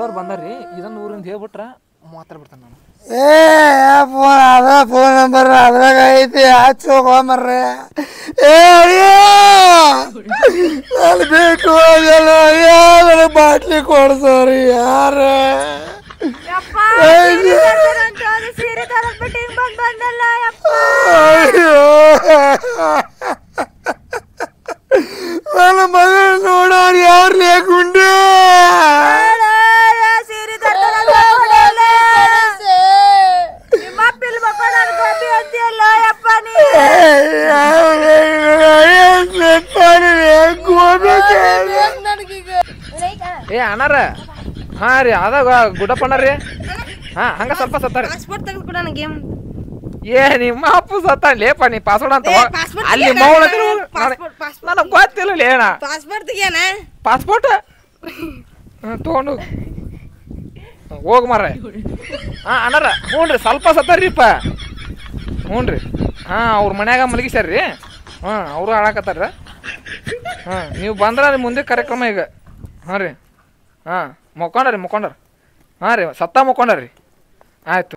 ಊರವ್ರು ಬಂದಾರ್ರಿ ಇದನ್ನ ಊರಿಂದ ಹೇಳ್ಬಿಟ್ರ ಮಾತಾಡ್ಬಿಡ್ತಾನೆ ನಾನು ಫೋನ್ ಅದ ಫೋನ್ ನಂಬರ್ ಅದ್ರಾಗ ಐತಿ ಹಚ್ಚೋಕೊಂಬರ್ರಿ ಅಲ್ಲಿ ಬೇಕು ಯಾರ ಬಾಟ್ಲಿ ಕೊಡ್ಸೋರಿ ಯಾರ ನನ್ನ ಮಗ ನೋಡೋರು ಯಾರು ಲೇಕುಂಡೆ ಏ ಅಣ್ಣಾರ ಹಾ ರೀ ಅದ ಗುಡ್ಡಪ್ಪಣ್ಣ ರೀ ಹಾ ಹಂಗ ಸ್ವಲ್ಪ ಸತ್ತಾರ ಏ ನಿಮ್ಮ ಅಪ್ಪು ಸತ್ತ ಲೇಪ ನೀ ಪಾಸ್ವರ್ಡ್ ಅಂತ ಅಲ್ಲಿ ನನಗೆ ಗೊತ್ತಿಲ್ಲ ಏನ ಪಾಸ್ಪೋರ್ಟ್ ತಗೊಂಡು ಹೋಗ್ ಮಾರ ಹಾ ಅಣ್ಣಾರ ಹ್ಞೂ ರೀ ಸ್ವಲ್ಪ ಸತ್ತಾರ್ರಿಪ್ಪ ಹ್ಞೂ ರೀ ಹಾಂ ಅವ್ರ ಮನ್ಯಾಗ ಮಲಗಿಸ್ಯಾರ್ರಿ ಹಾಂ ಅವರು ಹಾಳಾಕತ್ತಾರ ಹಾಂ ನೀವು ಬಂದ್ರೆ ಮುಂದೆ ಕಾರ್ಯಕ್ರಮ ಈಗ ಹಾಂ ರೀ ಹಾಂ ಮುಕ್ಕೊಂಡ್ರಿ ಹಾಂ ರೀ ಸತ್ತ ಮುಕ್ಕೊಂಡ್ರಿ ಆಯ್ತು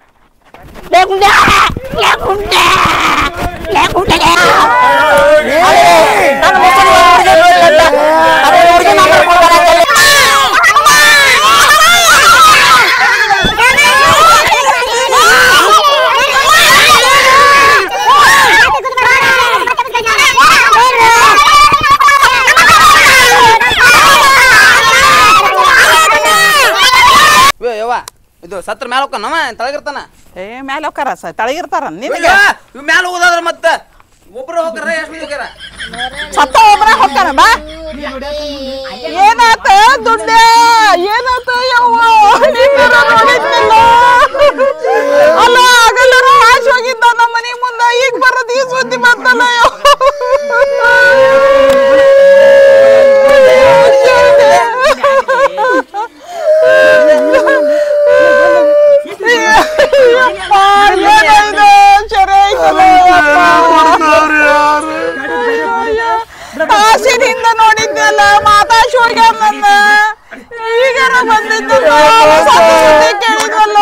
ಇದು ಸತ್ರ ಮ್ಯಾಲ ಹೋಗ್ತಾನವ ತಳಗಿರ್ತಾನ ಮ್ಯಾಲ ಹೋಗ್ತಾರ ತಳಗಿರ್ತಾರ ನಿನಗೆ ಇವ್ ಮ್ಯಾಲ ಹೋಗೋದಾದ್ರ ಮತ್ತ ಒಬ್ರು ಹೋಗ್ತಾರ ಎಷ್ಟು ಮಂದಿ ಹೋಗ್ಯಾರ ಸತ್ತ ಒಬ್ರ ಹೋಗ್ತಾನ ಬಾ ಏನಾತ ದುಡ್ಡ ಏನಾತ ಯವ್ವ ನೋಡಿದ್ನಿಲ್ಲ ಅಲ್ಲ ಆಗಲ್ಲರೂ ಆಶ್ ಹೋಗಿದ್ದ ನಮ್ಮ ಮನೆ ಮುಂದ ಈಗ ಬರೋದು ಈ ಸುದ್ದಿ ಬಂತಲ್ಲ ಆಸೆದಿಂದ ನೋಡಿದ್ದೆಲ್ಲ ಮಾತಾಶ್ ಹೋಗ್ಯಾರ ನನ್ನ ಈಗಾರ ಬಂದಿದ್ದಲ್ಲ ಕೇಳಿದ್ವಲ್ಲ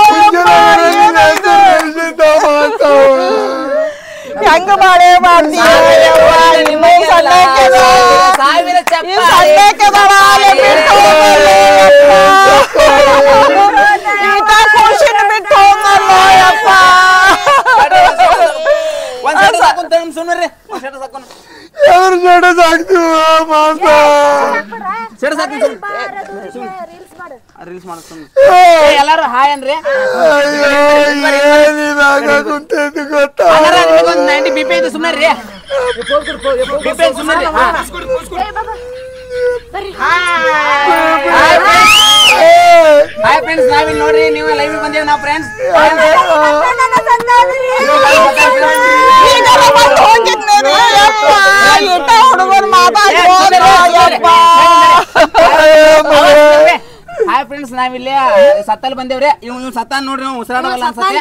ಹೆಂಗ ಮಾಡೇ ಮಾಡ್ತೀಯ ಖುಷಿನ ಬಿಟ್ಟು ಹೋಗಲ್ಲ ಯಪ್ಪ ಸುಮ್ಮನೆ ಎಲ್ಲಾರು ಹಾಯ್ ಅನ್ರಿ BP ಐತಿ ಸುಮ್ಮನೆ ರೀ ಸುಮ್ಮನೆ ಹಾಯ್ ಫ್ರೆಂಡ್ಸ್ ನಾವಿಲ್ಲಿ ನೋಡ್ರಿ ನೀವು ಲೈವ್ ಬಂದೇವ್ ನಾವು ಫ್ರೆಂಡ್ಸ್ ಹಾಯ್ ಫ್ರೆಂಡ್ಸ್ ನಾವಿಲ್ಲಿ ಸತ್ತಲ್ಲಿ ಬಂದೇವ್ರಿ ಇವ್ ಸತ್ತ ನೋಡ್ರಿ ನಾವು ಉಸಿರಾಡವಲ್ಲ ಅನ್ಸತ್ತೆ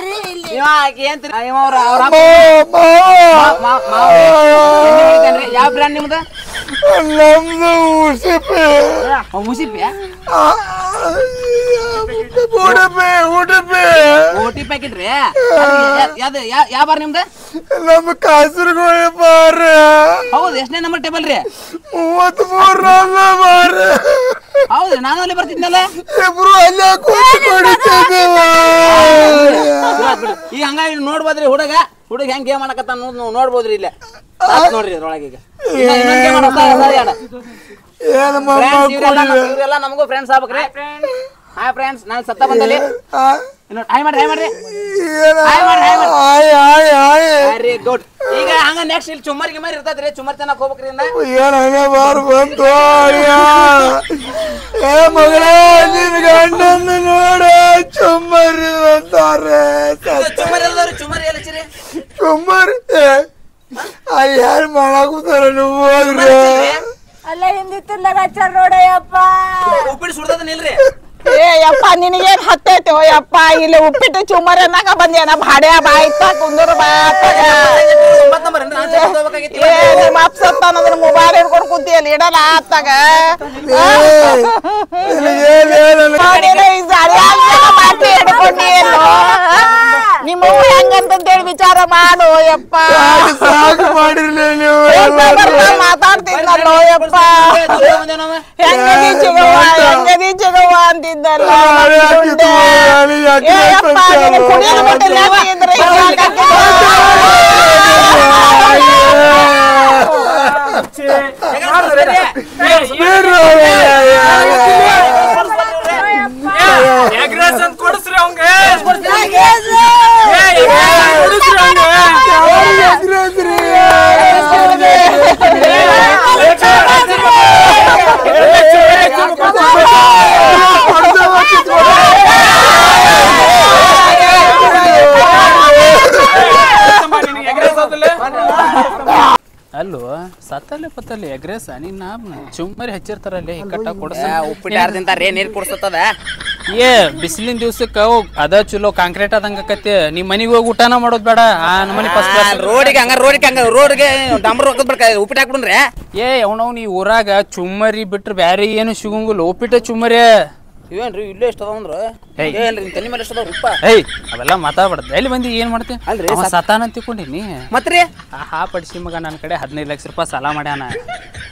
ಯಾವ ಬ್ರ್ಯಾಂಡ್ ನಿಮ್ದು ನಮ್ದು ಉಸಿಪಿ ಓಟಿ ಪ್ಯಾಕೆಟ್ ರೀ ಯಾವ ಬಾರ್ ನಿಮ್ದು ನಮ್ಮ ಕಾಸರಗೋಳಿ ಬಾರ ಹೌದು ಎಷ್ಟನೇ ನಂಬರ್ ಟೇಬಲ್ ರೀ 33 ಬಾರ ಹೌದ್ರಿ ನಾನು ಅಲ್ಲಿ ಬರ್ತಿದ್ನಲ್ಲ ಇಬ್ರು ಅಲ್ಲೇ ಈಗ ಹಂಗಾಗಿ ನೋಡ್ಬೋದ್ರಿ ಹುಡುಗ ಹೆಂಗ್ ಗೇಮ್ ಮಾಡಕತ್ತ ನೋಡ್ಬೋದ್ರಿ ಇಲ್ಲೇ ನೋಡ್ರಿ ಅದ್ರೊಳಗೆ ಇವರೆಲ್ಲ ನಮಗೂ ಫ್ರೆಂಡ್ಸ್ ಆಗ್ಬೇಕ್ರಿ ಹಾಯ್ ಫ್ರೆಂಡ್ಸ್ ನಾನು ಸತ್ತ ಬಂದಲ್ಲಿ ಹಾಯ್ ಮಾಡ್ರಿ ವೆರಿ ಗುಡ್ ಈಗ ಹಂಗ ನೆಕ್ಸ್ಟ್ ಇಲ್ಲಿ ಚುಮ್ಮರ್ ಗಿಮ್ಮರ್ ಇರ್ತೈತ್ರಿ ಚುಮ್ಮರ್ ತನಕ ಹೋಗ್ಬೇಕ್ರಿ ಬಂತು ಏ ಮಗಳ ನಿನ್ ಗಂಡನ್ನ ನೋಡ ಚುಮ್ಮರಿ ಅಂತಾರೆ ಚುಮ್ಮರ್ ಎಲ್ಲಿರಿ ಚುಮ್ಮರಿ ಯಾರು ಮಾಡಾಕುತ್ತಾರ ನೀವು ಹೋಗ್ರಿ ಅಲ್ಲ ಹಿಂದಿತ್ತಂದಾಗ ಹಚ್ಚಾರ ನೋಡಯ್ಯಪ್ಪ ಉಪ್ಪಿಟ್ಟು ಸುಡ್ತದ ನಿಲ್ರಿ ಏ ಯಪ್ಪ ನಿನಗೇನ್ ಹತ್ತೈತೆ ಯಪ್ಪ ಇಲ್ಲಿ ಉಪ್ಪಿಟ್ಟು ಚುಮ್ಮರಿ ಅನ್ನಕ ಬಂದೇನ ಭಾಡ್ಯ ಬಾಯ್ತ ಕುಂದ್ರ ಬಾತಾಗ ಏ ನಿಮ್ಮ ಅಪ್ಸತ್ತ ಅನ್ನೋದ್ರ ಮೊಬೈಲ್ ಹಿಡ್ಕೊಂಡು ಕುಂತಿಯಲ್ಲಿ ಇಡಲ್ಲ ಆತಾಗ ಮಾತಿ ಹಿಡ್ಕೊಂಡಿ ನಿಮ್ಮ ಹೆಂಗಂತೇಳಿ ವಿಚಾರ ಮಾಡು ಯಪ್ಪ ಮಾತಾಡ್ತಿದ್ನಲ್ಲೋ ಯಪ್ಪ ಹೆಂಗದಿ ಚಿಗವ್ವ ಅಂತಿದ್ದಲ್ಲ ಏಯಪ್ಪ ಕುಡಿಯಲು ಬಿಟ್ಟಿಲ್ಲ ಇದ್ರೆ ಕೊಡಿಸ್ರಿ ಅವಂಗ ಅಲ್ಲೋ ಸತ್ತಲ್ಲೇ ಪತ್ತಲ್ಲಿ ಎಗ್ರೆಸ್ ನಿನ್ನ ಚುಮ್ಮರಿ ಹಚ್ಚಿರ್ತಾರಲ್ಲಿ ಕಟ್ಟ ಕೊಡ್ಸ ಉಪ್ಪಿಟ್ಟು ಯಾರು ತಿಂತಾರ ನೀರ್ ಕುಡ್ಸತ್ತದ ಏ ಬಿಸಿಲಿನ ದಿವ್ಸಕ್ಕ ಅದ ಚಲೋ ಕಾಂಕ್ರೀಟ್ ಆದಂಗ ಆಕತಿ ನಿಮ್ ಮನಿಗ್ ಹೋಗಿ ಊಟನ ಮಾಡೋದ್ ಬೇಡ ಆ ನಮ್ಮನಿ ರೋಡ್ಗೆ ಡಂಬರ್ ಹಾಕದ್ ಉಪ್ಪಿಟ್ಟು ಹಾಕ್ಬಿಡ್ರೆ ಏ ಅವನವ್ ನೀ ಊರಾಗ ಚುಮ್ಮರಿ ಬಿಟ್ರ ಬ್ಯಾರೆ ಏನು ಸಿಗಂಗಿಲ್ಲ ಉಪ್ಪಿಟ್ಟ ಚುಮ್ಮರಿ ಇವೇನ್ರಿ ಇಲ್ಲೇ ಎಷ್ಟ ಅದಾವ ಅಂದ್ರ ಏನ್ರಿ ತಲೆ ಮೇಲೆ ಎಷ್ಟ ಅದಾವ ರೂಪ ಏಯ್ ಅವೆಲ್ಲ ಮಾತಾಡ್ಬಾರ್ದು ಎಲ್ಲಿ ಬಂದಿ ಏನ್ ಮಾಡ್ತಿ ಅಲ್ರಿ ಸತಾನ ಅಂತ ತಿಳ್ಕೊಂಡಿನಿ ಮತ್ರಿ ಹಾ ಪಡಿಸಿ ಮಗ ನನ್ನ ಕಡೆ 15 ಲಕ್ಷ ರೂಪಾಯಿ ಸಾಲ ಮಾಡ್ಯಾನ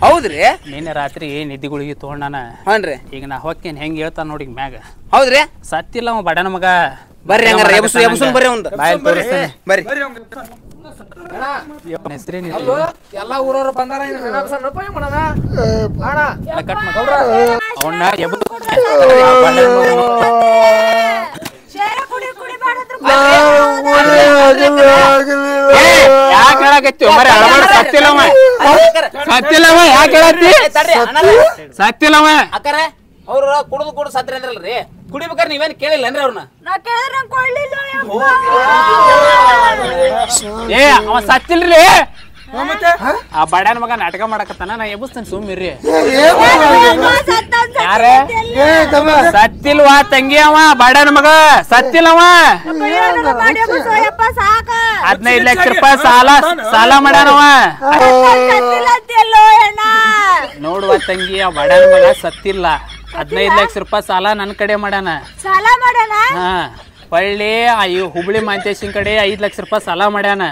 ಹೌದ್ರಿ ನಿನ್ನೆ ರಾತ್ರಿ ನಿದ್ದಿಗಳಿಗೆ ತಗೊಂಡಾನ ಹನ್ರಿ ಈಗ ನಾ ಹೋಗ್ತೇನೆ ಹೆಂಗ್ ಹೇಳ್ತಾನ ನೋಡಿ ಮ್ಯಾಗ ಹೌದ್ರಿ ಸತ್ತಿಲ್ಲ ಅವ ಬಡನ ಮಗ ಬರ್ರಿ ಹಂಗಾರ ಎಬ್ಸು ಬರ್ರಿ ಒಂದು ಬಾಯಲ್ಲಿ ತೋರಿಸ್ತೇನೆ ಬರ್ರಿ ಹೆಸರೇನಿಲ್ಲ ಎಲ್ಲಾ ಊರವ್ರು ಬಂದಾರ ಅವನ್ನ ಯಾಕೆ ಹೇಳಕತ್ತಿ ಸತ್ತಿಲ್ಲವ ಸತ್ತಿಲ್ಲವ ಯಾಕೆ ಹೇಳತ್ತಿ ಸತ್ತಿಲ್ಲವ ಅಕ್ಕಾರ ಅವ್ರ ಕುಡ್ದು ಸತ್ರಿ ಅಂದ್ರಲ್ರಿ ಕುಡಿಬೇಕಾರೆ ನೀವೇನ್ ಕೇಳಿಲ್ಲನ್ರಿ ಅವ್ರನ್ನ ಏ ಅವ ಸತ್ತಿಲ್ರಿ ಆ ಬಡ್ಯಾನ ಮಗ ನಾಟಕ ಮಾಡಕತ್ತಾನ ನಾ ಎಬ್ಬಿಸ್ತೇನೆ ಸುಮ್ಮಿರ್ರಿ ಯಾರ ಸತ್ತಿಲ್ವಾ ತಂಗಿ ಅವ ಬಡ್ಯಾನ ಮಗ ಸತ್ತಿಲ್ಲವ 15 ಲಕ್ಷ ರೂಪಾಯಿ ಸಾಲ ಮಾಡ್ಯಾನವ ನೋಡುವ ತಂಗಿ ಆ ಬಡ್ಯಾನ ಮಗ ಸತ್ತಿಲ್ಲ 15 ಲಕ್ಷ ರೂಪಾಯಿ ಸಾಲ ನನ್ನ ಕಡೆ ಮಾಡ್ಯಾನ ಹಾ ಹೊಳ್ಳಿ ಹುಬ್ಳಿ ಮಾಂತೇಶನ್ ಕಡೆ 5 ಲಕ್ಷ ರೂಪಾಯಿ ಸಾಲ ಮಾಡ್ಯಾನ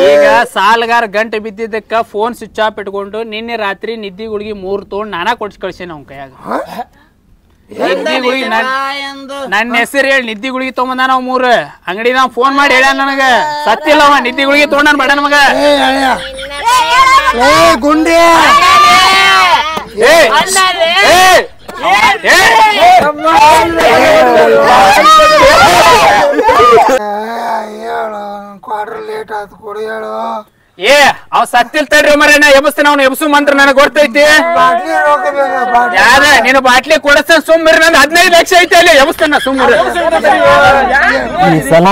ಈಗ ಸಾಲಗಾರ ಗಂಟೆ ಬಿದ್ದಿದ್ದಕ್ಕ ಫೋನ್ ಸ್ವಿಚ್ ಆಫ್ ಇಟ್ಕೊಂಡು ನಿನ್ನೆ ರಾತ್ರಿ ನಿದ್ದಿ ಗುಳಿಗೆ 3 ತಗೊಂಡು ನಾನಾ ಕೊಡ್ಸಿ ಕಳ್ಸೇನ ಅವ್ನ ಕೈಯಾಗ ನಿದ್ದಿ ಗುಳಿಗೆ ನನ್ನ ಹೆಸರು ಹೇಳಿ ನಿದ್ದಿ ಗುಳಿಗೆ ತಗೊಂಬಂದ ನಾವು 3 ಅಂಗಡಿ ನಾವು ಫೋನ್ ಮಾಡಿ ಹೇಳ್ಯಾನ ನನಗ ಸತ್ತಿಲ್ಲವ ನಿದ್ದಿ ಗುಳಿಗೆ ತಗೊಂಡ ಬಡ ನಮಗ ಗುಂಡಿ ಕ್ವಾರ್ಟರ್ ಲೇಟ್ ಆಯ್ತು ಕೊಡಿ ಹೇಳು ಏ ಅವ್ ಸತ್ತಿಲ್ ತಡ್ರಿ ಮರೇನ ಎಬ್ಸ್ತೇನೆ ಅವ್ನು ಎಬ್ಸು ಮಂತ್ರ ನನಗ್ ಗೊತ್ತೈತಿ ಯಾರ ನೀನು ಬಾಟ್ಲಿ ಕೊಡಸ್ತೇನೆ ಸುಮ್ಮಿರಿ ನಂದು 15 ಲಕ್ಷ ಐತಿ ಅಲ್ಲಿ ಎಬ್ಸ್ತೇನೆ ಸುಮ್ಮಿರಿ ಸಲ